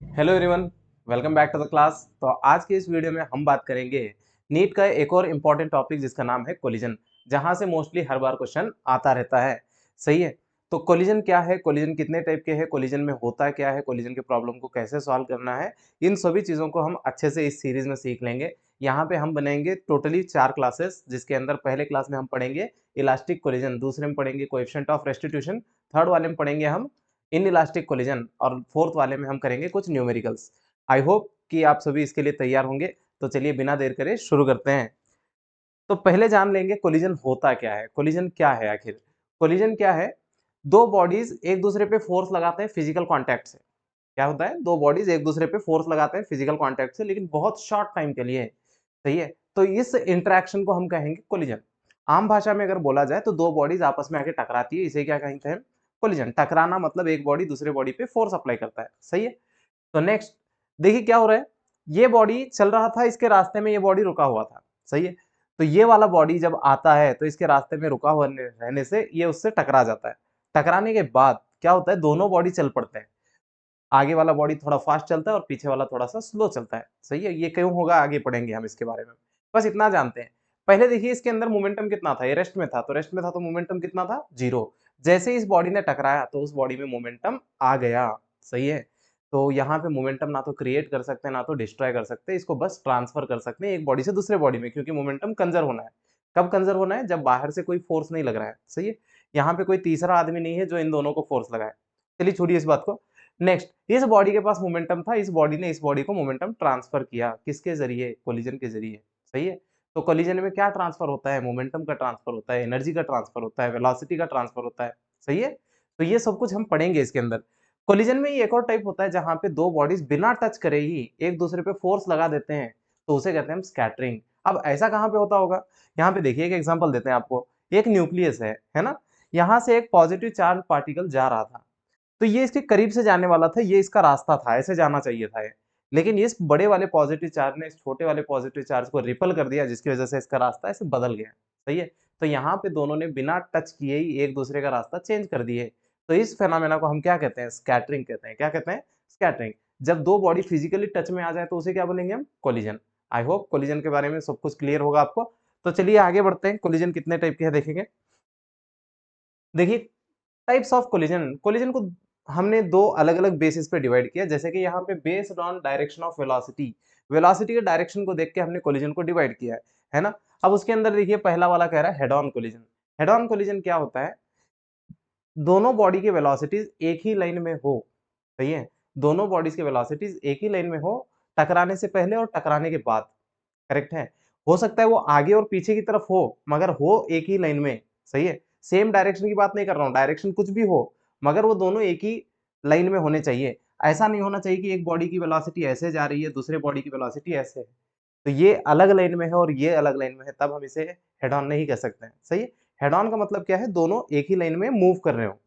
Hello everyone, welcome back to the class. तो आज की इस वीडियो में हम बात करेंगे नीट का एक और इम्पॉर्टेंट टॉपिक जिसका नाम है कोलिजन, जहां से मोस्टली हर बार क्वेश्चन आता रहता है। सही है। तो कोलिजन क्या है, कोलिजन कितने टाइप के हैं, कोलिजन में होता क्या है, कोलिजन के प्रॉब्लम को कैसे सॉल्व करना है, इन सभी चीज़ों को हम अच्छे से इस सीरीज में सीख लेंगे। यहाँ पे हम बनाएंगे टोटली 4 क्लासेस, जिसके अंदर पहले क्लास में हम पढ़ेंगे इलास्टिक कोलिजन, दूसरे में पढ़ेंगे कोएफिशिएंट ऑफ रेस्टिट्यूशन, थर्ड वाले में पढ़ेंगे हम इन इलास्टिक कोलिजन और फोर्थ वाले में हम करेंगे कुछ न्यूमेरिकल्स। आई होप कि आप सभी इसके लिए तैयार होंगे। तो चलिए बिना देर करे शुरू करते हैं। तो पहले जान लेंगे कोलिजन होता क्या है, कोलिजन क्या है आखिर। कोलिजन क्या है? दो बॉडीज एक दूसरे पे फोर्स लगाते हैं फिजिकल कांटेक्ट से। क्या होता है? दो बॉडीज एक दूसरे पे फोर्स लगाते हैं फिजिकल कांटेक्ट से, लेकिन बहुत शॉर्ट टाइम के लिए। सही है। तो इस इंटरेक्शन को हम कहेंगे कोलिजन। आम भाषा में अगर बोला जाए तो दो बॉडीज आपस में आके टकराती है, इसे क्या कहेंगे हम? कोलिजन। टकराना मतलब एक बॉडी दूसरे बॉडी पे फोर्स अप्लाई करता है। सही है। तो नेक्स्ट देखिए क्या हो रहा है। ये बॉडी चल रहा था, इसके रास्ते में ये बॉडी रुका हुआ था। सही है। तो ये वाला बॉडी जब आता है तो इसके रास्ते में रुका हुआ रहने से ये उससे टकरा जाता है। टकराने के बाद क्या होता है, दोनों बॉडी चल पड़ते हैं। आगे वाला बॉडी थोड़ा फास्ट चलता है और पीछे वाला थोड़ा सा स्लो चलता है। सही है। ये क्यों होगा आगे पढ़ेंगे हम इसके बारे में। बस इतना जानते हैं। पहले देखिए इसके अंदर मोमेंटम कितना था, ये रेस्ट में था, तो रेस्ट में था तो मोमेंटम कितना था? जीरो। जैसे इस बॉडी ने टकराया तो उस बॉडी में मोमेंटम आ गया। सही है। तो यहाँ पे मोमेंटम ना तो क्रिएट कर सकते हैं ना तो डिस्ट्रॉय कर सकते हैं, इसको बस ट्रांसफर कर सकते हैं एक बॉडी से दूसरे बॉडी में, क्योंकि मोमेंटम कंजर्व होना है। कब कंजर्व होना है? जब बाहर से कोई फोर्स नहीं लग रहा है। सही है। यहाँ पे कोई तीसरा आदमी नहीं है जो इन दोनों को फोर्स लगाए। चलिए छोड़िए इस बात को। नेक्स्ट, इस बॉडी के पास मोमेंटम था, इस बॉडी ने इस बॉडी को मोमेंटम ट्रांसफर किया, किसके जरिए? कोलिजन के जरिए। सही है। तो कोलिजन में क्या ट्रांसफर होता है? मोमेंटम का ट्रांसफर होता है, एनर्जी का ट्रांसफर होता है, वेलोसिटी का ट्रांसफर होता है। सही है। तो ये सब कुछ हम पढ़ेंगे इसके अंदर। कोलिजन में ही एक और टाइप होता है जहां पे दो बॉडीज बिना टच करे ही एक दूसरे पे फोर्स लगा देते हैं, तो उसे कहते हैं हम स्कैटरिंग। अब ऐसा कहां पे होता होगा? यहाँ पे देखिए एक एग्जांपल देते हैं आपको। एक न्यूक्लियस है ना। यहाँ से एक पॉजिटिव चार्ज पार्टिकल जा रहा था, तो ये इसके करीब से जाने वाला था, ये इसका रास्ता था, ऐसे जाना चाहिए था ये। लेकिन इस बड़े वाले पॉजिटिव चार्ज ने इस छोटे वाले पॉजिटिव चार्ज को रिपल कर दिया, जिसकी वजह से इसका रास्ता ऐसे बदल गया। सही है। तो यहाँ पे दोनों ने बिना टच किए ही एक दूसरे का रास्ता चेंज कर दिए। तो इस फेनोमेना को हम क्या कहते हैं? स्कैटरिंग कहते हैं। क्या कहते हैं? स्कैटरिंग। जब दो बॉडी फिजिकली टच में आ जाए तो उसे क्या बोलेंगे हम? कोलिजन। आई होप कोलिजन के बारे में सब कुछ क्लियर होगा आपको। तो चलिए आगे बढ़ते हैं, कोलिजन कितने टाइप के हैं देखेंगे। देखिए टाइप्स ऑफ कोलिजन, कोलिजन को हमने दो अलग अलग बेसिस पे डिवाइड किया, जैसे कि यहाँ पे based on direction of velocity, velocity के डायरेक्शन को देख के हमने कोलिजन को डिवाइड किया है ना। अब उसके अंदर देखिए पहला वाला कह रहा है head on collision. Head on collision क्या होता है? दोनों बॉडी की वेलोसिटीज एक ही लाइन में हो। सही है। दोनों बॉडीज की वेलोसिटीज एक ही लाइन में हो, टकराने से पहले और टकराने के बाद। करेक्ट है। हो सकता है वो आगे और पीछे की तरफ हो, मगर हो एक ही लाइन में। सही है। सेम डायरेक्शन की बात नहीं कर रहा हूं, डायरेक्शन कुछ भी हो, मगर वो दोनों एक ही लाइन में होने चाहिए। ऐसा नहीं होना चाहिए कि एक बॉडी की वेलोसिटी ऐसे जा रही है, दूसरे बॉडी की वेलोसिटी ऐसे है, तो ये अलग लाइन में है और ये अलग लाइन में है, तब हम इसे हेड ऑन नहीं कह सकते हैं। सही है। हेड ऑन का मतलब क्या है? दोनों एक ही लाइन में मूव कर रहे हो,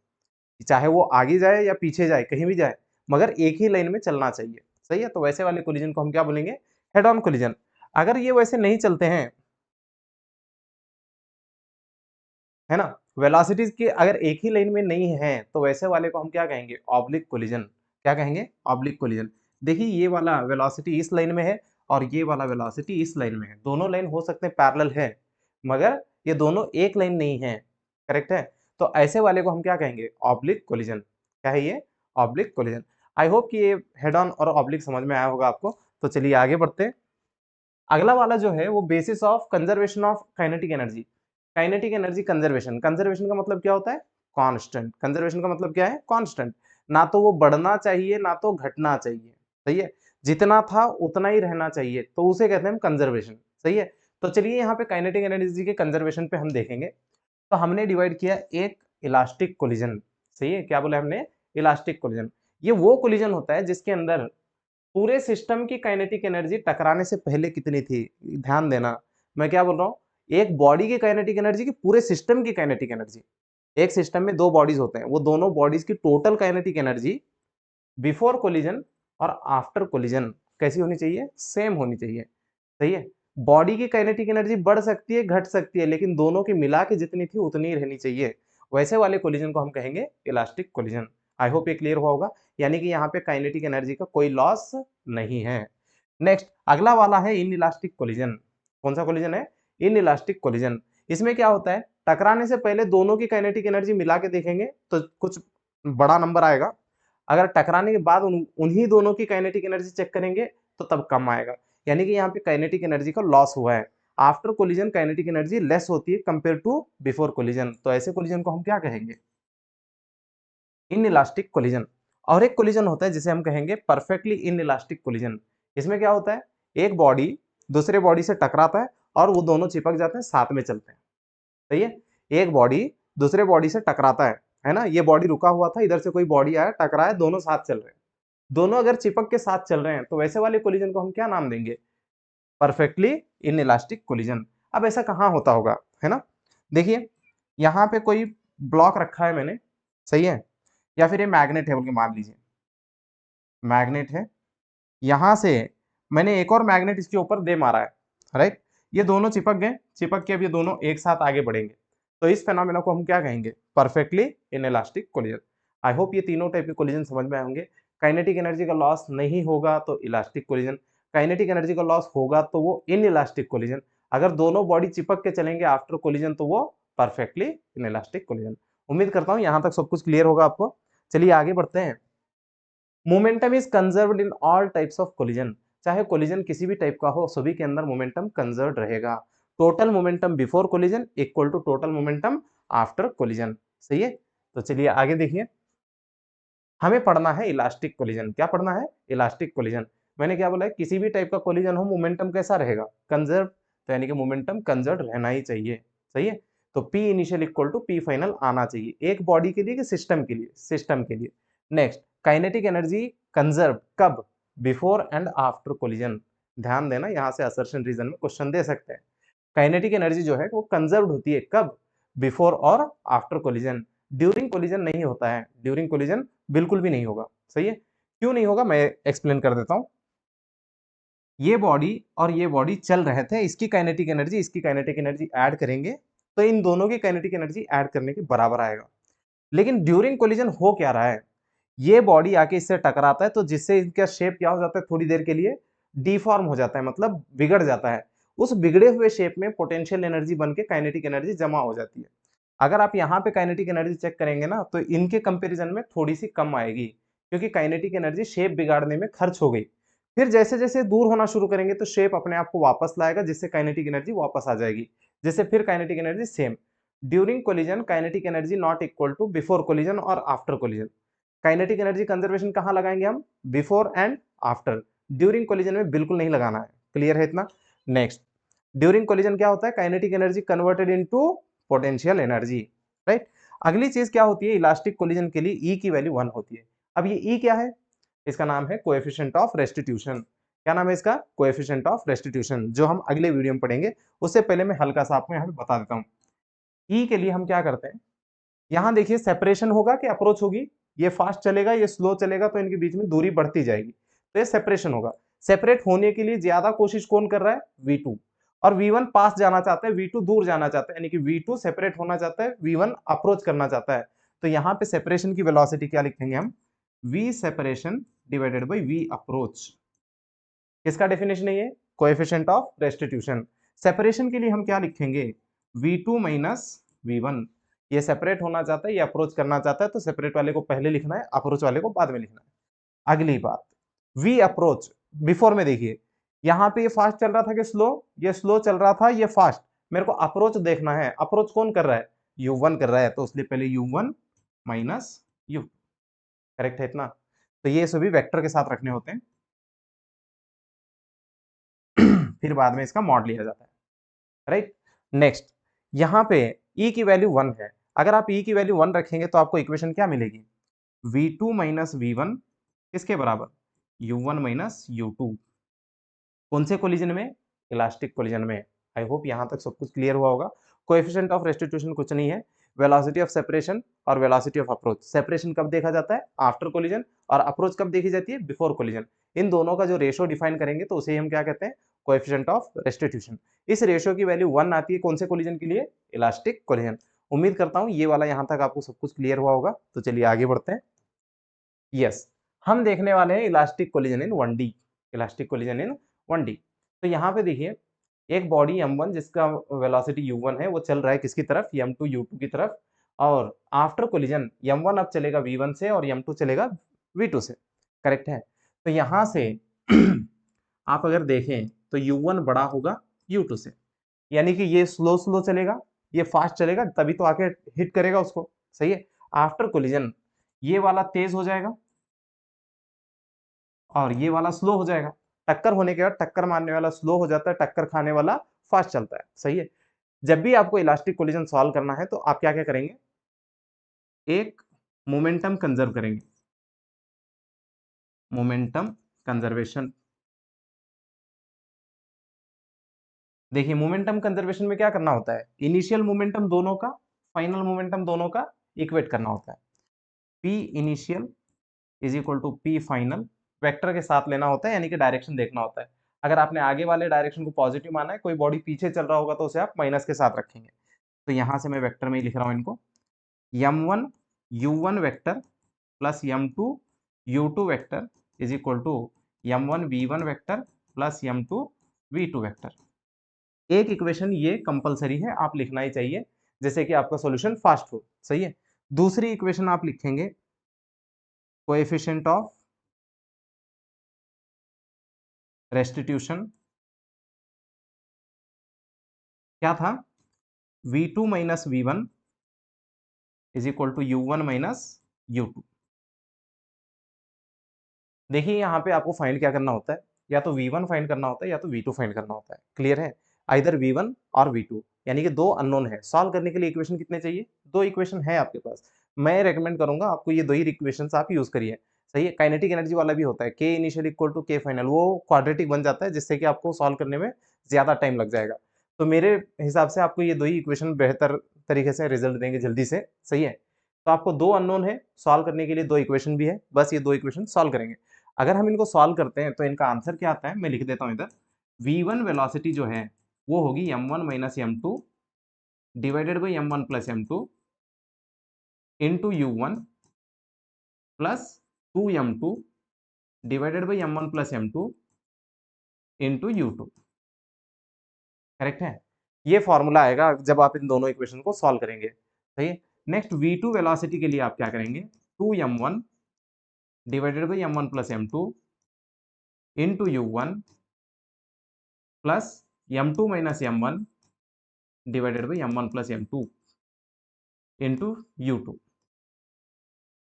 चाहे वो आगे जाए या पीछे जाए, कहीं भी जाए, मगर एक ही लाइन में चलना चाहिए। सही है। तो वैसे वाले कोलिजन को हम क्या बोलेंगे? Head on collision. अगर ये वैसे नहीं चलते हैं, है ना, वेलोसिटीज की अगर एक ही लाइन में नहीं है, तो वैसे वाले को हम क्या कहेंगे? Oblique collision. क्या कहेंगे? Oblique collision. देखिए ये वाला वेलोसिटी इस लाइन में है और ये वाला वेलोसिटी इस लाइन में है, दोनों लाइन हो सकते हैं पैरेलल है, मगर ये दोनों एक लाइन नहीं है। करेक्ट है। तो ऐसे वाले को हम क्या कहेंगे? Oblique collision. क्या है ये? Oblique collision. आई होप कि ये हेड ऑन और ऑब्लिक समझ में आया होगा आपको। तो चलिए आगे बढ़ते हैं। अगला वाला जो है वो basis of conservation of kinetic energy. Kinetic energy conservation, conservation का मतलब क्या होता है? कांस्टेंट। कंजर्वेशन का मतलब क्या है? कांस्टेंट। ना तो वो बढ़ना चाहिए ना तो घटना चाहिए। सही है। जितना था उतना ही रहना चाहिए, तो उसे कहते हैं हम कंजर्वेशन। सही है। तो चलिए यहाँ पे काइनेटिक एनर्जी के कंजर्वेशन पे हम देखेंगे। तो हमने डिवाइड किया एक इलास्टिक कोलिजन। सही है। क्या बोले हमने? Elastic collision. ये वो कोलिजन होता है जिसके अंदर पूरे सिस्टम की काइनेटिक एनर्जी टकराने से पहले कितनी थी। ध्यान देना, मैं क्या बोल रहा हूँ, एक बॉडी की काइनेटिक एनर्जी की पूरे सिस्टम की काइनेटिक एनर्जी। एक सिस्टम में दो बॉडीज होते हैं, वो दोनों बॉडीज की total kinetic energy before collision और आफ्टर कोलिजन कैसी होनी चाहिए? सेम होनी चाहिए। सही है। बॉडी की काइनेटिक एनर्जी बढ़ सकती है घट सकती है, लेकिन दोनों की मिला के जितनी थी उतनी ही रहनी चाहिए। वैसे वाले कोलिजन को हम कहेंगे इलास्टिक कोलिजन। आई होप ये क्लियर हुआ होगा। यानी कि यहाँ पे काइनेटिक एनर्जी का कोई लॉस नहीं है। नेक्स्ट अगला वाला है इनइलास्टिक कोलिजन। कौन सा कोलिजन है? Inelastic collision. इसमें क्या होता है, टकराने से पहले दोनों की काइनेटिक एनर्जी मिला के देखेंगे तो कुछ बड़ा नंबर आएगा। अगर टकराने के बाद उन्हीं दोनों की काइनेटिक एनर्जी चेक करेंगे तो तब कम आएगा, यानी कि यहाँ पे काइनेटिक एनर्जी का लॉस हुआ है। After collision kinetic energy less होती है कंपेयर टू बिफोर कोलिजन, तो ऐसे कोलिजन को हम क्या कहेंगे? Inelastic collision. और एक कोलिजन होता है जिसे हम कहेंगे परफेक्टली इनइलास्टिक कोलिजन। इसमें क्या होता है, एक बॉडी दूसरे बॉडी से टकराता है और वो दोनों चिपक जाते हैं, साथ में चलते हैं। सही है, एक बॉडी दूसरे बॉडी से टकराता है ना, ये बॉडी रुका हुआ था, इधर से कोई बॉडी आया टकराया, दोनों साथ चल रहे हैं, दोनों अगर चिपक के साथ चल रहे हैं तो वैसे वाले कोलिजन को हम क्या नाम देंगे? Perfectly inelastic collision. अब ऐसा कहाँ होता होगा, है ना? देखिए यहाँ पे कोई ब्लॉक रखा है मैंने, सही है, या फिर ये मैग्नेट है बोल के मान लीजिए, मैग्नेट है, यहां से मैंने एक और मैग्नेट इसके ऊपर दे मारा है, राइट? ये दोनों चिपक गए, चिपक के अब ये दोनों एक साथ आगे बढ़ेंगे, तो इस फेनोमेना को हम क्या कहेंगे? Perfectly inelastic collision. I hope ये तीनों टाइप के कोलिजन समझ में आए होंगे। काइनेटिक एनर्जी का लॉस नहीं होगा तो इलास्टिक कोलिजन, काइनेटिक एनर्जी का लॉस होगा तो वो इनइलास्टिक कोलिजन, अगर दोनों बॉडी चिपक के चलेंगे आफ्टर कोलिजन तो वो परफेक्टली इनइलास्टिक कोलिजन। उम्मीद करता हूँ यहां तक सब कुछ क्लियर होगा आपको। चलिए आगे बढ़ते हैं। Momentum is conserved in all types of collision. चाहे कोलिजन किसी भी टाइप का हो, सभी के अंदर मोमेंटम कंजर्व्ड रहेगा। Total momentum before collision equal to total momentum after collision. सही है, तो चलिए आगे देखिए। हमें पढ़ना है इलास्टिक कोलिजन। क्या पढ़ना है? Elastic collision. मैंने क्या बोला है, किसी भी टाइप का कोलिजन हो मोमेंटम कैसा रहेगा? कंजर्व, तो यानी कि मोमेंटम कंजर्व रहना ही चाहिए। सही है, तो P initial equal to P final आना चाहिए, एक बॉडी के लिए कि सिस्टम के लिए? सिस्टम के लिए। नेक्स्ट काइनेटिक एनर्जी कंजर्व कब? Before and after collision. ध्यान देना, यहाँ से असर्शन रीजन में क्वेश्चन दे सकते हैं। काइनेटिक एनर्जी जो है वो कंजर्व होती है कब? बिफोर और आफ्टर कोलिजन। ड्यूरिंग कोलिजन नहीं होता है, ड्यूरिंग कोलिजन बिल्कुल भी नहीं होगा। सही है, क्यों नहीं होगा मैं एक्सप्लेन कर देता हूं। ये बॉडी और ये बॉडी चल रहे थे, इसकी काइनेटिक एनर्जी इसकी काइनेटिक एनर्जी ऐड करेंगे तो इन दोनों की काइनेटिक एनर्जी ऐड करने के बराबर आएगा। लेकिन ड्यूरिंग कोलिजन हो क्या रहा है, ये बॉडी आके इससे टकराता है तो जिससे इनका शेप क्या हो जाता है, थोड़ी देर के लिए डिफॉर्म हो जाता है, मतलब बिगड़ जाता है। उस बिगड़े हुए शेप में पोटेंशियल एनर्जी बन के काइनेटिक एनर्जी जमा हो जाती है। अगर आप यहाँ पे काइनेटिक एनर्जी चेक करेंगे ना तो इनके कंपैरिजन में थोड़ी सी कम आएगी, क्योंकि काइनेटिक एनर्जी शेप बिगाड़ने में खर्च हो गई। फिर जैसे जैसे दूर होना शुरू करेंगे तो शेप अपने आप को वापस लाएगा, जिससे काइनेटिक एनर्जी वापस आ जाएगी, जिससे फिर kinetic energy same. During collision kinetic energy not equal to before collision और after collision. Kinetic energy conservation कहाँ लगाएंगे हम? Before and after. During collision में बिल्कुल नहीं लगाना है। क्लियर है इतना? नेक्स्ट ड्यूरिंग कोलिजन क्या होता है? Kinetic energy converted into potential energy, right? अगली चीज क्या होती है, इलास्टिक कोलिजन के लिए ई की वैल्यू 1 होती है। अब ये ई क्या है? इसका नाम है कोएफिशिएंट ऑफ रेस्टिट्यूशन। क्या नाम है इसका? कोएफिशिएंट ऑफ रेस्टिट्यूशन, जो हम अगले वीडियो में पढ़ेंगे। उससे पहले मैं हल्का सा आपको यहाँ पे बता देता हूँ। ई के लिए हम क्या करते हैं, यहाँ देखिए सेपरेशन होगा कि अप्रोच होगी? ये फास्ट चलेगा, ये स्लो चलेगा, तो इनके बीच में दूरी बढ़ती जाएगी, तो ये सेपरेशन होगा। सेपरेट होने के लिए ज्यादा कोशिश कौन कर रहा है? V2। और V1 पास जाना चाहता है, V2 दूर जाना चाहता है, यानी कि V2 सेपरेट होना चाहता है, V1 अप्रोच करना चाहता है। तो यहाँ पे सेपरेशन की वेलोसिटी क्या लिखेंगे हम? V separation divided by V approach. किसका डेफिनेशन है ये? Coefficient of restitution. सेपरेशन के लिए हम क्या लिखेंगे? V2 minus V1। ये सेपरेट होना चाहता है, ये अप्रोच करना चाहता है, तो सेपरेट वाले को पहले लिखना है, अप्रोच वाले को बाद में लिखना है। अगली बात, V अप्रोच बिफोर में देखिए, यहाँ पे ये फास्ट चल रहा था कि स्लो? ये स्लो चल रहा था, ये फास्ट। मेरे को अप्रोच देखना है, अप्रोच कौन कर रहा है? U1 कर रहा है, तो इसलिए पहले U1 माइनस U। करेक्ट है इतना? तो ये सभी वेक्टर के साथ रखने होते हैं, फिर बाद में इसका मॉड लिया जाता है, राइट? नेक्स्ट यहाँ पे E की वैल्यू 1 है। अगर आप E की वैल्यू 1 रखेंगे तो आपको इक्वेशन क्या मिलेगी? V2 माइनस V1 किसके बराबर? U1 minus U2। कौन से कोलिजन में? इलास्टिक कोलिजन में। आई होप यहाँ तक सब कुछ क्लियर हुआ होगा। कोएफिशिएंट ऑफ रेस्टिट्यूशन कुछ नहीं है, वेलोसिटी ऑफ सेपरेशन और वेलोसिटी ऑफ अप्रोच। सेपरेशन कब देखा जाता है? After collision. और अप्रोच कब देखी जाती है? Before collision. इन दोनों का जो रेशियो डिफाइन करेंगे तो उसे हम क्या कहते हैं? Coefficient of restitution. इस रेशियो की वैल्यू 1 आती है कौन से कोलिजन के लिए? Elastic collision. उम्मीद करता हूँ ये वाला यहाँ तक आपको सब कुछ क्लियर हुआ होगा। तो चलिए आगे बढ़ते हैं। यस, हम देखने वाले हैं इलास्टिक कोलिजन इन 1D, इलास्टिक कोलिजन इन 1D। तो यहाँ पे देखिए एक बॉडी m1 जिसका वेलोसिटी u1 है वो चल रहा है किसकी तरफ, m2 u2 की तरफ, और आफ्टर कोलिजन m1 अब चलेगा v1 से और m2 चलेगा v2 से, करेक्ट है। तो यहाँ से आप अगर देखें तो u1 बड़ा होगा u2 से, यानी कि ये स्लो स्लो चलेगा, ये फास्ट चलेगा, तभी तो आके हिट करेगा उसको, सही है। आफ्टर कोलिजन ये वाला तेज हो जाएगा और ये वाला स्लो हो जाएगा। टक्कर होने के बाद टक्कर मारने वाला स्लो हो जाता है, टक्कर खाने वाला फास्ट चलता है, सही है। जब भी आपको इलास्टिक कोलिजन सॉल्व करना है तो आप क्या क्या करेंगे, एक मोमेंटम कंजर्व करेंगे, मोमेंटम कंजर्वेशन। देखिए मोमेंटम कंजर्वेशन में क्या करना होता है, इनिशियल मोमेंटम दोनों का, फाइनल मोमेंटम दोनों का इक्वेट करना होता है। P initial is equal to P final, vector के साथ लेना होता है, यानी कि डायरेक्शन देखना होता है। अगर आपने आगे वाले डायरेक्शन को पॉजिटिव माना है, कोई बॉडी पीछे चल रहा होगा तो उसे आप माइनस के साथ रखेंगे। तो यहां से मैं वेक्टर में ही लिख रहा हूं इनको, m1 u1 vector plus m2 u2 vector is equal to m1 v1 vector plus m2 v2 vector. एक इक्वेशन ये कंपलसरी है, आप लिखना ही चाहिए, जैसे कि आपका सॉल्यूशन फास्ट हो, सही है। दूसरी इक्वेशन आप लिखेंगे कोएफिशिएंट ऑफ रेस्टिट्यूशन, क्या था, v2 minus v1 is equal to u1 minus u2। देखिए यहाँ पे आपको फाइंड क्या करना होता है, या तो v1 फाइंड करना होता है या तो v2 फाइंड करना होता है, क्लियर है। आइदर v1 और v2, यानी कि दो अननोन है। सॉल्व करने के लिए इक्वेशन कितने चाहिए, दो इक्वेशन है आपके पास। मैं रेकमेंड करूंगा आपको ये दो ही इक्वेशन आप यूज करिए, सही है। काइनेटिक एनर्जी वाला भी होता है, k initial equal to k final, वो क्वाड्रेटिक बन जाता है जिससे कि आपको सॉल्व करने में ज्यादा टाइम लग जाएगा। तो मेरे हिसाब से आपको ये दो ही इक्वेशन बेहतर तरीके से रिजल्ट देंगे जल्दी से, सही है। तो आपको दो अननोन है, सॉल्व करने के लिए दो इक्वेशन भी है, बस ये दो इक्वेशन सॉल्व करेंगे। अगर हम इनको सॉल्व करते हैं तो इनका आंसर क्या आता है, मैं लिख देता हूं इधर। v1 वेलोसिटी जो है वो होगी m1 minus m2 divided by m1 plus m2 into u1 plus 2m2 divided by m1 plus m2 into u2, correct है। ये फॉर्मूला आएगा जब आप इन दोनों इक्वेशन को सॉल्व करेंगे, सही है। नेक्स्ट v2 वेलोसिटी के लिए आप क्या करेंगे, 2m1 divided by m1 plus m2 into u1 plus m2 minus m1 divided by m1 plus m2 into u2,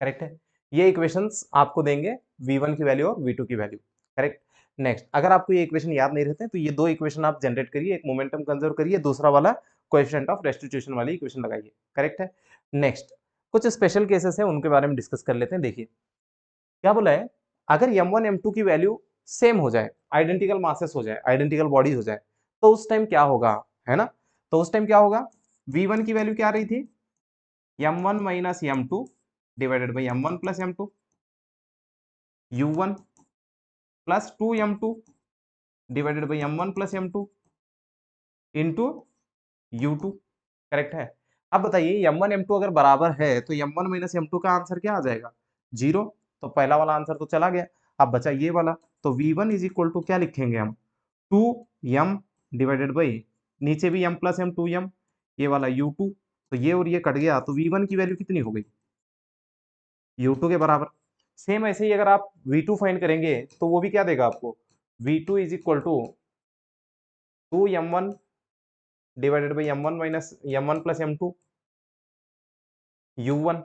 correct है। ये इक्वेशंस आपको देंगे v1 की वैल्यू और v2 की वैल्यू, करेक्ट। नेक्स्ट, अगर आपको ये इक्वेशन याद नहीं रहते तो ये दो इक्वेशन आप जनरेट करिए, एक मोमेंटम कंजर्व करिए, दूसरा वाला कोएफिशिएंट ऑफ रेस्टिट्यूशन वाली इक्वेशन लगाइए, करेक्ट है। नेक्स्ट, कुछ स्पेशल केसेस हैं उनके बारे में डिस्कस कर लेते हैं। देखिए क्या बोला है, अगर m1 m2 की वैल्यू सेम हो जाए, आइडेंटिकल मासेस हो जाए, आइडेंटिकल बॉडीज हो जाए, तो उस टाइम क्या होगा, है ना। तो उस टाइम क्या होगा, v1 की वैल्यू क्या आ रही थी, m1 minus m2 divided by m1 plus m2, u1 plus 2m2 divided by m1 plus m2 into u2, correct है। अब बताइए m1 m2 अगर बराबर है तो m1 माइनस m2 का आंसर क्या आ जाएगा, जीरो। तो पहला वाला आंसर तो चला गया, अब बचा ये वाला। तो v1 इज इक्वल टू क्या लिखेंगे हम, 2m डिवाइडेड बाई, नीचे भी m प्लस m 2m, ये वाला u2, तो ये और ये कट गया, तो v1 की वैल्यू कितनी हो गई, u2 के बराबर। सेम ऐसे ही अगर आप v2 फाइंड करेंगे तो वो भी क्या देगा आपको, v2 is equal to 2m1 divided by m1 minus m1 plus m2 u1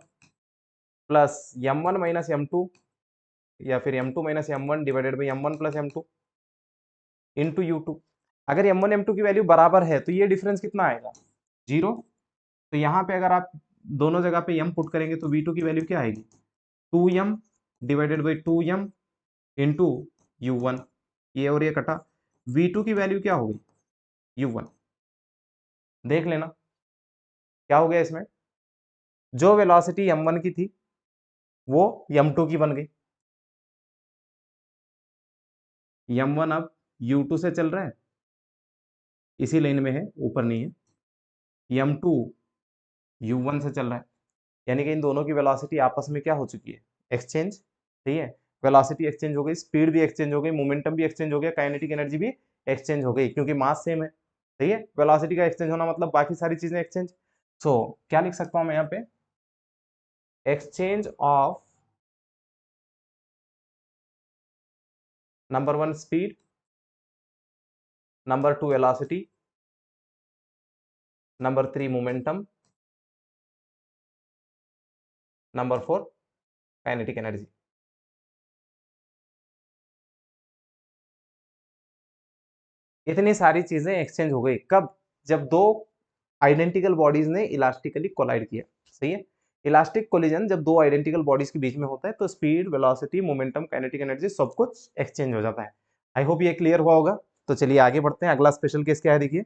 plus m1 minus m2 या फिर m2 minus m1 divided by m1 plus m2 into u2। अगर m1 m2 की वैल्यू बराबर है तो ये डिफरेंस कितना आएगा, जीरो। तो यहाँ पे अगर आप दोनों जगह पे m पुट करेंगे तो v2 की वैल्यू क्या आएगी, 2m divided by 2m into u1, ये और ये कटा, v2 की वैल्यू क्या होगी, u1। देख लेना क्या हो गया इसमें, जो वेलोसिटी m1 की थी वो m2 की बन गई, m1 अब u2 से चल रहा है, इसी लाइन में है, ऊपर नहीं है, m2 u1 से चल रहा है, यानी कि इन दोनों की वेलोसिटी आपस में क्या हो चुकी है, एक्सचेंज, सही है। वेलोसिटी एक्सचेंज हो गई, स्पीड भी एक्सचेंज हो गई, मोमेंटम भी एक्सचेंज हो गया, काइनेटिक एनर्जी भी एक्सचेंज हो गई क्योंकि मास सेम है। सही है, वेलोसिटी का एक्सचेंज होना मतलब बाकी सारी चीजें एक्सचेंज। सो क्या लिख सकता हूं मैं यहाँ पे, exchange of number 1 speed, number 2 velocity, number 3 momentum, number 4 kinetic energy. इतनी सारी चीजें एक्सचेंज हो गई कब, जब दो आइडेंटिकल बॉडीज ने इलास्टिकली कोलाइड किया। सही है, इलास्टिक कोलिजन जब दो आइडेंटिकल बॉडीज के बीच में होता है तो speed, velocity, momentum, kinetic energy सब कुछ एक्सचेंज हो जाता है। आई होप ये क्लियर हुआ होगा। तो चलिए आगे बढ़ते हैं, अगला स्पेशल केस क्या है देखिए,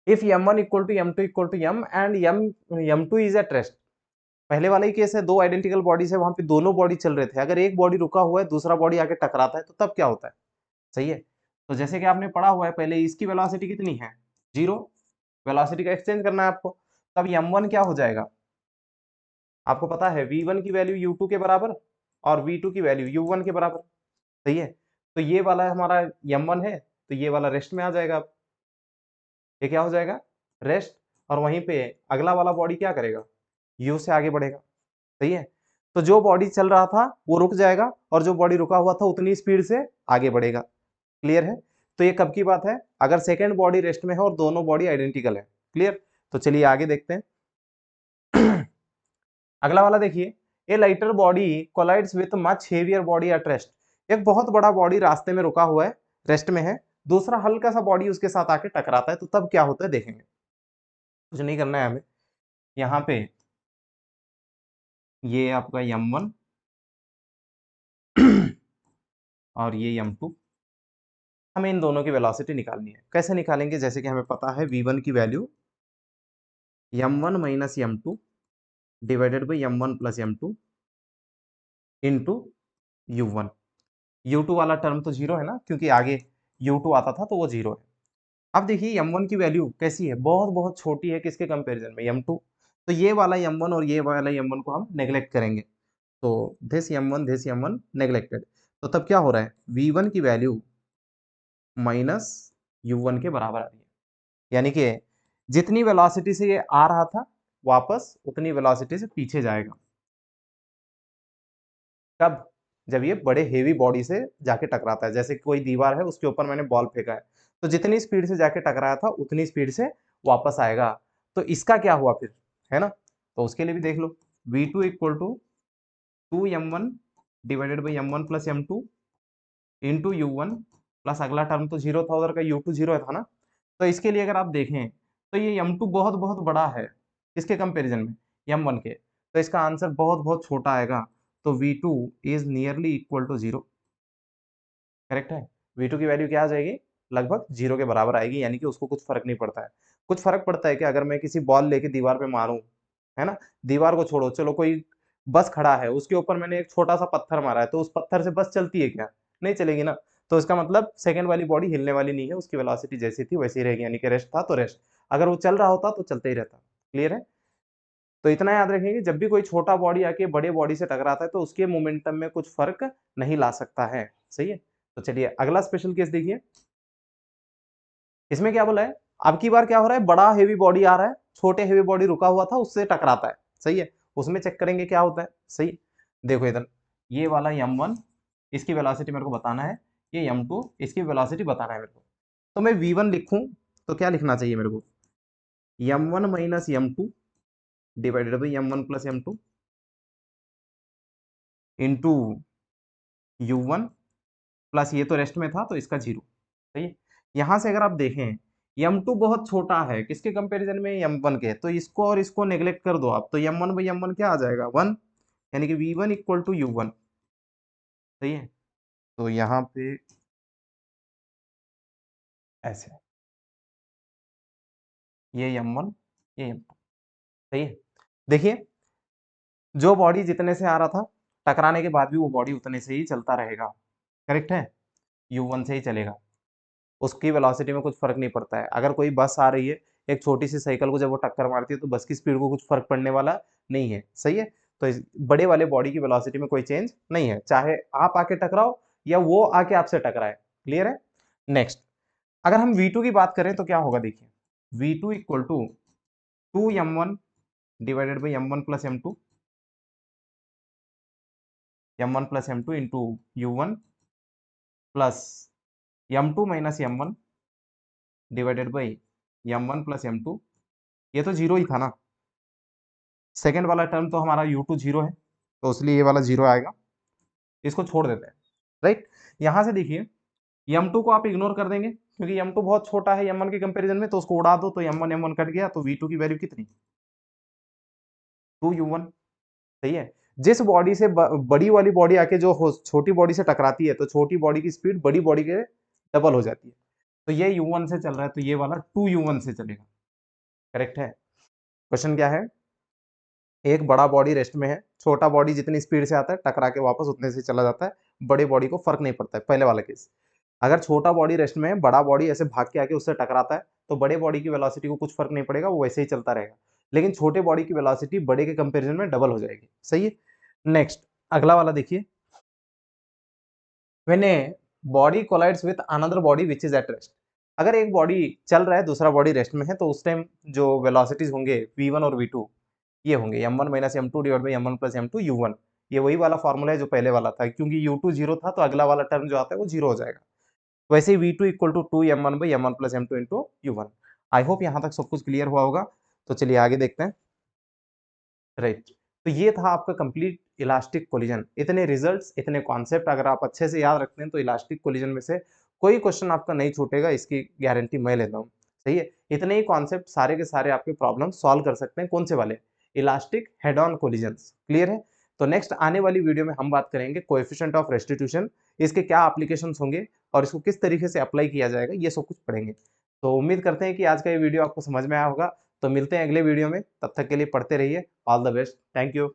if m1 equal to m2 equal to m and m2 is at rest. पहले वाला ही केस है, दो आइडेंटिकल बॉडीज है, वहां पे दोनों बॉडी चल रहे थे, अगर एक बॉडी रुका हुआ है दूसरा बॉडी आके टकराता है तो तब क्या होता है। सही है, तो जैसे कि आपने पढ़ा हुआ है पहले, इसकी वेलोसिटी कितनी है, 0, वेलोसिटी का एक्सचेंज करना है आपको, तब m1 क्या हो जाएगा, आपको पता है v1 की वैल्यू u2 के बराबर और v2 की वैल्यू u1 के बराबर। सही है, तो ये वाला हमारा m1 है, तो ये वाला रेस्ट में आ जाएगा, अब ये क्या हो जाएगा, रेस्ट, और वहीं पे अगला वाला बॉडी क्या करेगा, u से आगे बढ़ेगा। सही है, तो जो बॉडी चल रहा था वो रुक जाएगा और जो बॉडी रुका हुआ था उतनी स्पीड से आगे बढ़ेगा। क्लियर है, तो ये कब की बात है, अगर सेकेंड बॉडी रेस्ट में है और दोनों बॉडी आइडेंटिकल है। क्लियर, तो चलिए आगे देखते हैं। अगला वाला देखिए, a lighter body collides with much heavier body at rest. एक बहुत बड़ा बॉडी रास्ते में रुका हुआ है, रेस्ट में है, दूसरा हल्का सा बॉडी उसके साथ आके टकराता है, तो तब क्या होता है देखेंगे। कुछ नहीं करना है हमें, यहाँ पे ये आपका m1 और ये m2, हमें इन दोनों की वेलोसिटी निकालनी है। कैसे निकालेंगे, जैसे कि हमें पता है v1 की value m1 minus m2 divided by m1 plus m2 into u1। u2 वाला टर्म तो जीरो है ना, क्योंकि आगे u2 आता था तो वो जीरो है। अब देखिए m1 की वैल्यू कैसी है, बहुत बहुत छोटी है किसके कंपैरिजन में, m2। तो ये वाला m1 और ये वाला m1 को हम नेग्लेक्ट करेंगे, तो दिस m1 नेग्लेक्टेड। तो तब क्या हो रहा है, v1 की वैल्यू माइनस u1 के बराबर आ रही है, यानी कि जितनी वेलोसिटी से ये आ रहा था वापस उतनी वेलोसिटी से पीछे जाएगा। कब, जब ये बड़े हेवी बॉडी से जाके टकराता है, जैसे कोई दीवार है उसके ऊपर मैंने बॉल फेंका है, तो जितनी स्पीड से जाके टकराया था उतनी स्पीड से वापस आएगा। तो इसका क्या हुआ फिर, है ना, तो उसके लिए भी देख लो, v2 equal to 2m1 divided by m1 plus m2 into u1 plus अगला टर्म तो जीरो था, उधर का u2 जीरो था ना। तो इसके लिए अगर आप देखें तो ये m2 बहुत बहुत बड़ा है, किसके कंपैरिजन में, m1 के, तो इसका आंसर बहुत बहुत छोटा आएगा। तो v2 is nearly equal to zero. Correct है, v2 की वैल्यू क्या आ जाएगी, लगभग जीरो के बराबर आएगी, यानी कि उसको कुछ फर्क नहीं पड़ता है। कुछ फर्क पड़ता है कि अगर मैं किसी बॉल लेके दीवार पे मारूं, है ना, दीवार को छोड़ो, चलो कोई बस खड़ा है उसके ऊपर मैंने एक छोटा सा पत्थर मारा है, तो उस पत्थर से बस चलती है क्या, नहीं चलेगी ना। तो इसका मतलब सेकंड वाली बॉडी हिलने वाली नहीं है, उसकी वेलोसिटी जैसी थी वैसी रहेगी, यानी कि रेस्ट था तो रेस्ट, अगर वो चल रहा होता तो चलते ही रहता। क्लियर है, तो इतना याद रखेंगे, जब भी कोई छोटा बॉडी आके बड़े बॉडी से टकराता है तो उसके मोमेंटम में कुछ फर्क नहीं ला सकता है। सही है, तो चलिए अगला स्पेशल केस देखिए, इसमें क्या बोला है, अब की बार क्या हो रहा है, बड़ा हेवी बॉडी आ रहा है, छोटे हेवी बॉडी रुका हुआ था उससे टकराता है। सही है, उसमें चेक करेंगे क्या होता है। सही, देखो इधर ये वाला m1, इसकी वेलोसिटी मेरे को बताना है, ये m2 इसकी वेलोसिटी बताना है मेरे को। तो मैं v1 लिखूं तो क्या लिखना चाहिए मेरे को, m1 minus m2 divided by m1 plus m2 into u1 plus ये तो रेस्ट में था तो इसका जीरो। सही है, यहां से अगर आप देखें m2 बहुत छोटा है किसके कंपैरिजन में, m1 के, तो इसको और इसको नेग्लेक्ट कर दो आप, तो m1 बाई m1 क्या आ जाएगा, 1, यानी कि v1 इक्वल टू u1। सही है, तो यहाँ पे ऐसे ये m1 ये m2। सही है, देखिए जो बॉडी जितने से आ रहा था टकराने के बाद भी वो बॉडी उतने से ही चलता रहेगा। करेक्ट है, u1 से ही चलेगा, उसकी वेलोसिटी में कुछ फर्क नहीं पड़ता है। अगर कोई बस आ रही है, एक छोटी सी साइकिल को जब वो टक्कर मारती है तो बस की स्पीड को कुछ फर्क पड़ने वाला नहीं है। सही है, तो बड़े वाले बॉडी की वेलोसिटी में कोई चेंज नहीं है, चाहे आप आके टकराओ या वो आके आपसे टकराए। क्लियर है? नेक्स्ट, अगर हम V2 की बात करें तो क्या होगा देखिए, V2 equal to 2m1 divided by m1 plus m2, m1 plus m2 into u1 plus m2 minus m1 divided by m1 plus m2। ये तो जीरो ही था ना, सेकेंड वाला टर्म तो हमारा u2 जीरो है, तो इसलिए ये वाला जीरो आएगा, इसको छोड़ देते हैं। राइट, यहां से देखिए m2 को आप इग्नोर कर देंगे क्योंकि m2 बहुत छोटा है m1 के कंपैरिजन में, तो उसको उड़ा दो तो m1 m1 कट गया, तो v2 की वैल्यू कितनी, 2u1। सही है, जिस बॉडी से बड़ी वाली बॉडी आके जो छोटी बॉडी से टकराती है तो छोटी बॉडी की स्पीड बड़ी बॉडी के डबल हो जाती है, तो ये u1 से चल रहा है तो ये वाला 2u1 से चलेगा। करेक्ट है? क्वेश्चन क्या है, एक बड़ा बॉडी रेस्ट में है, छोटा बॉडी जितनी स्पीड से आता है टकरा के वापस उतने से चला जाता है, बड़े बॉडी को फर्क नहीं पड़ता है। पहले वाला केस, अगर छोटा बॉडी रेस्ट में है, बड़ा बॉडी ऐसे भाग के आके उससे टकराता है तो बड़े बॉडी की वेलोसिटी को कुछ फर्क नहीं पड़ेगा, वो वैसे ही चलता रहेगा, लेकिन छोटे बॉडी की वेलोसिटी बड़े के कंपेरिजन में डबल हो जाएगी। सही है? नेक्स्ट, अगला वाला देखिए, when a body collides with another body which is at rest. अगर एक बॉडी चल रहा है, दूसरा बॉडी रेस्ट में है, तो उस टाइम जो वेलोसिटीज होंगे v1 और v2 ये होंगे m1 minus m2 divide by m1 plus m2 u1। ये वही वाला फॉर्मूला है जो पहले वाला था, क्योंकि u2 जीरो था तो अगला वाला टर्म जो आता है वो जीरो हो जाएगा। वैसे ही v2 equal to 2m1 by m1 plus m2 into u1। I hope यहाँ तक सब कुछ क्लियर हुआ होगा, तो चलिए आगे देखते हैं। राइट, तो ये था आपका कंप्लीट इलास्टिक कोलिजन। इतने रिजल्ट्स, इतने कॉन्सेप्ट अगर आप अच्छे से याद रखते हैं तो इलास्टिक कोलिजन में से कोई क्वेश्चन आपका नहीं छूटेगा, इसकी गारंटी मैं लेता हूँ। सही है, इतने ही कॉन्सेप्ट सारे के सारे आपके प्रॉब्लम सॉल्व कर सकते हैं। कौन से वाले? Elastic head on collisions. Clear है? तो नेक्स्ट आने वाली वीडियो में हम बात करेंगे कोएफिशिएंट ऑफ रेस्टिट्यूशन, इसके क्या एप्लीकेशंस होंगे और इसको किस तरीके से अप्लाई किया जाएगा, ये सब कुछ पढ़ेंगे। तो उम्मीद करते हैं कि आज का ये वीडियो आपको समझ में आया होगा। तो मिलते हैं अगले वीडियो में, तब तक के लिए पढ़ते रहिए। All the best, thank you.